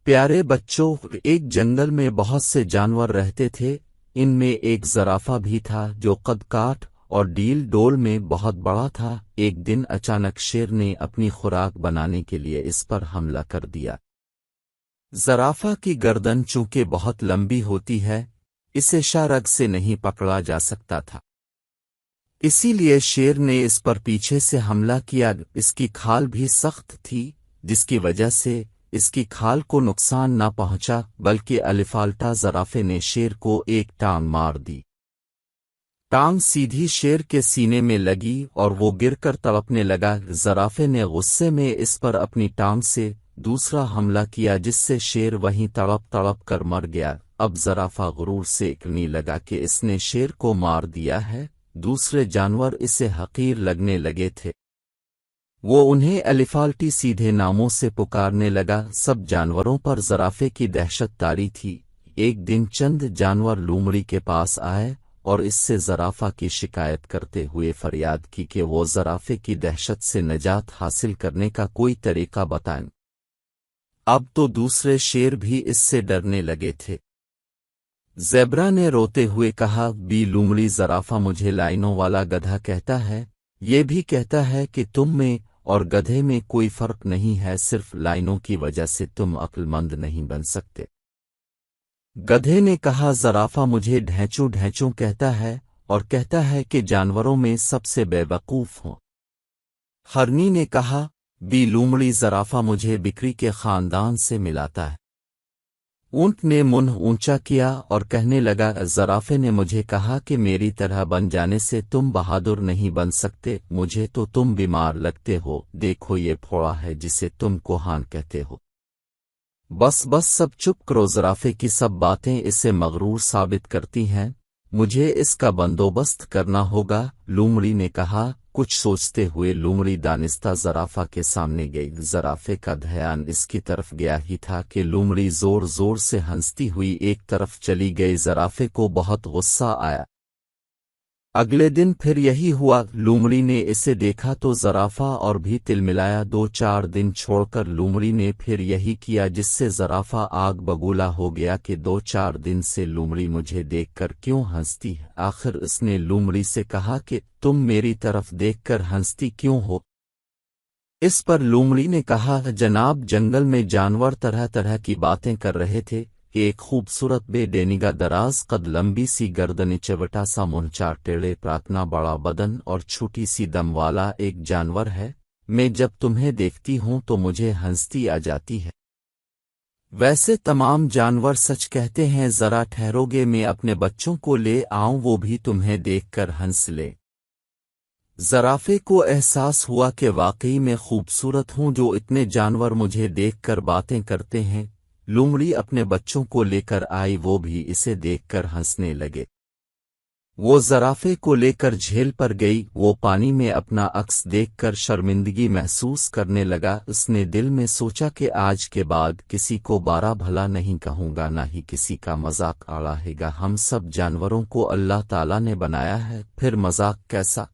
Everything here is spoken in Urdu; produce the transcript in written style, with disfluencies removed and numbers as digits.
پیارے بچوں، ایک جنگل میں بہت سے جانور رہتے تھے۔ ان میں ایک زرافہ بھی تھا جو قد کاٹ اور ڈیل ڈول میں بہت بڑا تھا۔ ایک دن اچانک شیر نے اپنی خوراک بنانے کے لیے اس پر حملہ کر دیا۔ زرافہ کی گردن چونکہ بہت لمبی ہوتی ہے، اسے شارگ سے نہیں پکڑا جا سکتا تھا، اسی لیے شیر نے اس پر پیچھے سے حملہ کیا۔ اس کی کھال بھی سخت تھی، جس کی وجہ سے اس کی کھال کو نقصان نہ پہنچا، بلکہ الیفالٹا زرافے نے شیر کو ایک ٹانگ مار دی۔ ٹانگ سیدھی شیر کے سینے میں لگی اور وہ گر کر تڑپنے لگا۔ زرافے نے غصے میں اس پر اپنی ٹانگ سے دوسرا حملہ کیا، جس سے شیر وہیں تڑپ تڑپ کر مر گیا۔ اب زرافہ غرور سے کہنے لگا کہ اس نے شیر کو مار دیا ہے۔ دوسرے جانور اسے حقیر لگنے لگے تھے، وہ انہیں الیفالٹی سیدھے ناموں سے پکارنے لگا۔ سب جانوروں پر زرافے کی دہشت طاری تھی۔ ایک دن چند جانور لومڑی کے پاس آئے اور اس سے زرافہ کی شکایت کرتے ہوئے فریاد کی کہ وہ زرافے کی دہشت سے نجات حاصل کرنے کا کوئی طریقہ بتائیں۔ اب تو دوسرے شیر بھی اس سے ڈرنے لگے تھے۔ زیبرا نے روتے ہوئے کہا، بی لومڑی زرافہ مجھے لائنوں والا گدھا کہتا ہے، یہ بھی کہتا ہے کہ تم میں اور گدھے میں کوئی فرق نہیں ہے، صرف لائنوں کی وجہ سے تم عقل مند نہیں بن سکتے۔ گدھے نے کہا، زرافہ مجھے ڈھینچوں ڈھینچوں کہتا ہے اور کہتا ہے کہ جانوروں میں سب سے بے وقوف ہوں۔ ہرنی نے کہا، بی لومڑی زرافہ مجھے بکری کے خاندان سے ملاتا ہے۔ اونٹ نے منہ اونچا کیا اور کہنے لگا، زرافے نے مجھے کہا کہ میری طرح بن جانے سے تم بہادر نہیں بن سکتے، مجھے تو تم بیمار لگتے ہو، دیکھو یہ پھوڑا ہے جسے تم کوہان کہتے ہو۔ بس بس سب چپ کرو، زرافے کی سب باتیں اسے مغرور ثابت کرتی ہیں، مجھے اس کا بندوبست کرنا ہوگا۔ لومڑی نے کہا۔ کچھ سوچتے ہوئے لومڑی دانستہ زرافہ کے سامنے گئی۔ زرافے کا دھیان اس کی طرف گیا ہی تھا کہ لومڑی زور زور سے ہنستی ہوئی ایک طرف چلی گئی۔ زرافے کو بہت غصہ آیا۔ اگلے دن پھر یہی ہوا، لومڑی نے اسے دیکھا تو زرافہ اور بھی تلملایا۔ 2-4 دن چھوڑ کر لومڑی نے پھر یہی کیا، جس سے زرافہ آگ بگولا ہو گیا کہ 2-4 دن سے لومڑی مجھے دیکھ کر کیوں ہنستی ہے۔ آخر اس نے لومڑی سے کہا کہ تم میری طرف دیکھ کر ہنستی کیوں ہو؟ اس پر لومڑی نے کہا، جناب جنگل میں جانور طرح طرح کی باتیں کر رہے تھے، ایک خوبصورت بے ڈینگا دراز قد، لمبی سی گردن، چوٹا سا منہ، 4 ٹیڑھے پراکنا بڑا بدن اور چھوٹی سی دم والا ایک جانور ہے۔ میں جب تمہیں دیکھتی ہوں تو مجھے ہنستی آ جاتی ہے۔ ویسے تمام جانور سچ کہتے ہیں، ذرا ٹھہرو گے میں اپنے بچوں کو لے آؤں، وہ بھی تمہیں دیکھ کر ہنس لے۔ زرافے کو احساس ہوا کہ واقعی میں خوبصورت ہوں جو اتنے جانور مجھے دیکھ کر باتیں کرتے ہیں۔ لومڑی اپنے بچوں کو لے کر آئی، وہ بھی اسے دیکھ کر ہنسنے لگے۔ وہ زرافے کو لے کر جھیل پر گئی، وہ پانی میں اپنا عکس دیکھ کر شرمندگی محسوس کرنے لگا۔ اس نے دل میں سوچا کہ آج کے بعد کسی کو برا بھلا نہیں کہوں گا، نہ ہی کسی کا مذاق اڑائے گا۔ ہم سب جانوروں کو اللہ تعالیٰ نے بنایا ہے، پھر مذاق کیسا؟